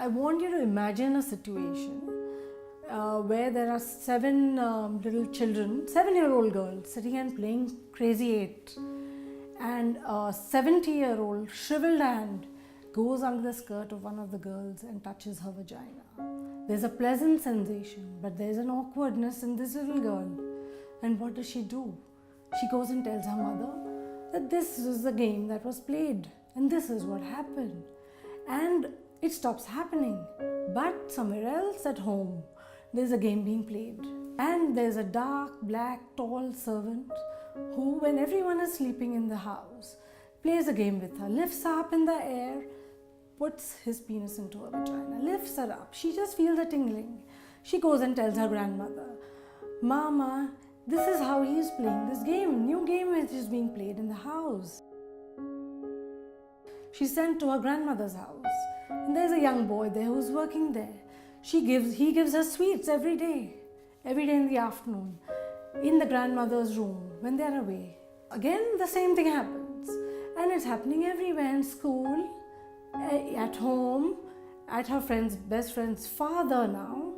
I want you to imagine a situation where there are seven little children, 7-year-old girls sitting and playing Crazy 8, and a 70-year-old shriveled hand goes under the skirt of one of the girls and touches her vagina. There's a pleasant sensation, but there's an awkwardness in this little girl. And what does she do? She goes and tells her mother that this is the game that was played and this is what happened. And it stops happening. But somewhere else at home, there's a game being played. And there's a dark, black, tall servant who, when everyone is sleeping in the house, plays a game with her, lifts her up in the air, puts his penis into her vagina, lifts her up. She just feels a tingling. She goes and tells her grandmother, Mama, this is how he is playing this game. New game which is being played in the house. She's sent to her grandmother's house. And there's a young boy there who's working there. He gives her sweets every day in the afternoon, in the grandmother's room when they're away. Again, the same thing happens. And it's happening everywhere, in school, at home, at her best friend's father now,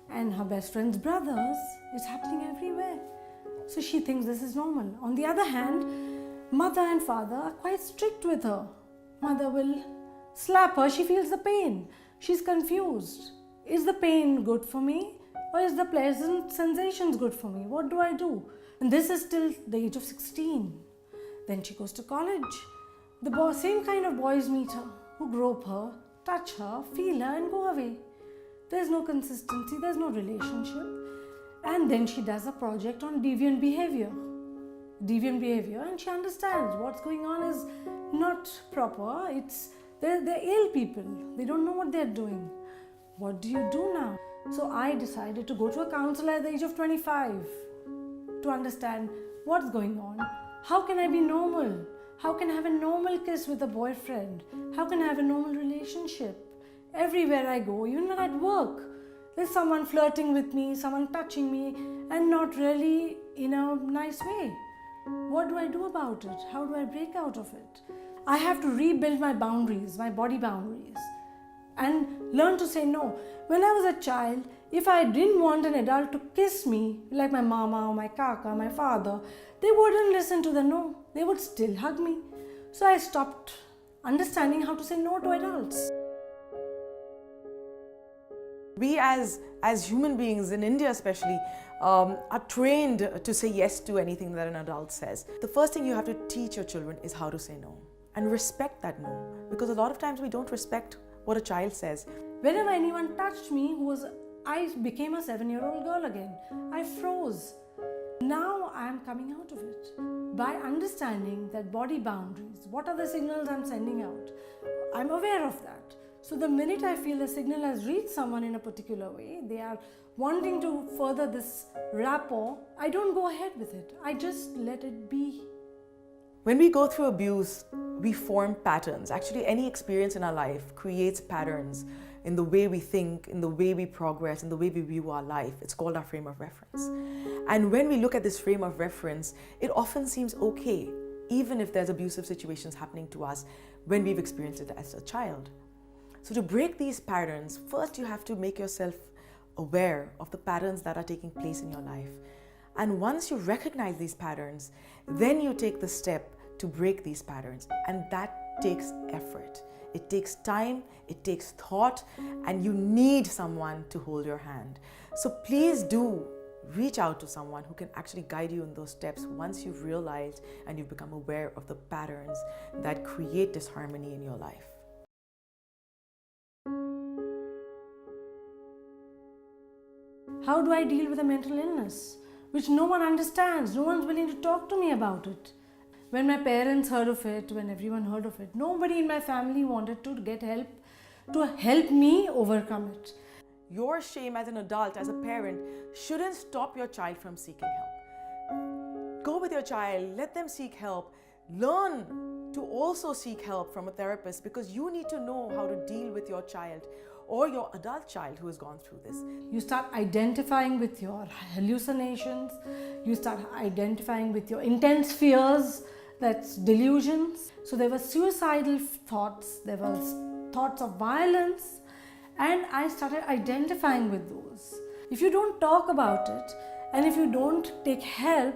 and her best friend's brothers. It's happening everywhere. So she thinks this is normal. On the other hand, mother and father are quite strict with her. Mother will slap her, she feels the pain. She's confused. Is the pain good for me? Or is the pleasant sensations good for me? What do I do? And this is till the age of 16. Then she goes to college. The same kind of boys meet her, who grope her, touch her, feel her and go away. There's no consistency, there's no relationship. And then she does a project on deviant behavior, and she understands what's going on is not proper. They're ill people. They don't know what they're doing. What do you do now? So I decided to go to a counselor at the age of 25 to understand what's going on. How can I be normal? How can I have a normal kiss with a boyfriend? How can I have a normal relationship? Everywhere I go, even when at work, there's someone flirting with me, someone touching me, and not really in a nice way. What do I do about it? How do I break out of it? I have to rebuild my boundaries, my body boundaries, and learn to say no. When I was a child, if I didn't want an adult to kiss me, like my mama or my kaka, my father, they wouldn't listen to the no. They would still hug me. So I stopped understanding how to say no to adults. We as human beings, in India especially, are trained to say yes to anything that an adult says. The first thing you have to teach your children is how to say no and respect that no, because a lot of times we don't respect what a child says. Whenever anyone touched me, I became a 7-year-old girl again. I froze. Now I am coming out of it by understanding that body boundaries, what are the signals I'm sending out? I'm aware of that. So the minute I feel the signal has reached someone in a particular way, they are wanting to further this rapport, I don't go ahead with it. I just let it be. When we go through abuse, we form patterns. Actually, any experience in our life creates patterns in the way we think, in the way we progress, in the way we view our life. It's called our frame of reference. And when we look at this frame of reference, it often seems okay, even if there's abusive situations happening to us when we've experienced it as a child. So to break these patterns, first you have to make yourself aware of the patterns that are taking place in your life. And once you recognize these patterns, then you take the step to break these patterns. And that takes effort. It takes time, it takes thought, and you need someone to hold your hand. So please do reach out to someone who can actually guide you in those steps once you've realized and you've become aware of the patterns that create disharmony in your life. How do I deal with a mental illness, which no one understands? No one's willing to talk to me about it. When my parents heard of it, when everyone heard of it, nobody in my family wanted to get help, to help me overcome it. Your shame as an adult, as a parent, shouldn't stop your child from seeking help. Go with your child, let them seek help. Learn to also seek help from a therapist, because you need to know how to deal with your child or your adult child who has gone through this. You start identifying with your hallucinations, you start identifying with your intense fears, that's delusions. So there were suicidal thoughts, there was thoughts of violence, And I started identifying with those. If you don't talk about it and if you don't take help,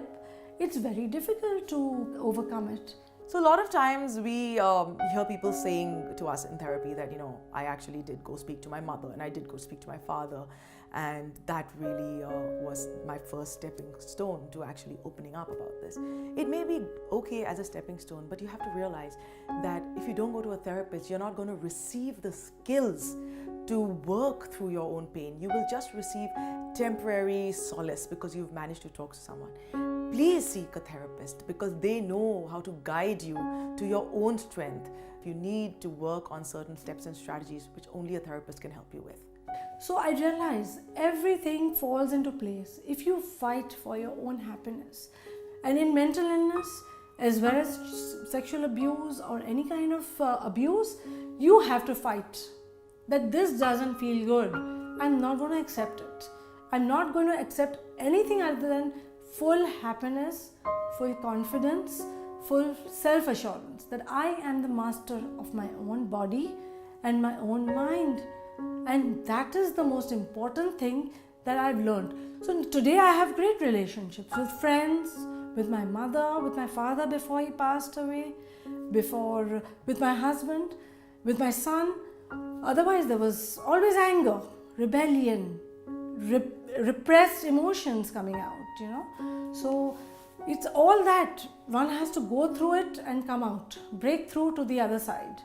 it's very difficult to overcome it. So a lot of times we hear people saying to us in therapy that, I actually did go speak to my mother and I did go speak to my father, and that really was my first stepping stone to actually opening up about this. It may be okay as a stepping stone, but you have to realize that if you don't go to a therapist, you're not going to receive the skills to work through your own pain. You will just receive temporary solace because you've managed to talk to someone. Please seek a therapist because they know how to guide you to your own strength. You need to work on certain steps and strategies which only a therapist can help you with. So I realized everything falls into place if you fight for your own happiness. And in mental illness, as well as sexual abuse or any kind of abuse, you have to fight. That this doesn't feel good. I'm not going to accept it. I'm not going to accept anything other than full happiness, full confidence, full self-assurance that I am the master of my own body and my own mind. And that is the most important thing that I've learned. So today I have great relationships with friends, with my mother, with my father before he passed away, with my husband, with my son. Otherwise there was always anger, rebellion, repressed emotions coming out, So it's all that. One has to go through it and come out, break through to the other side.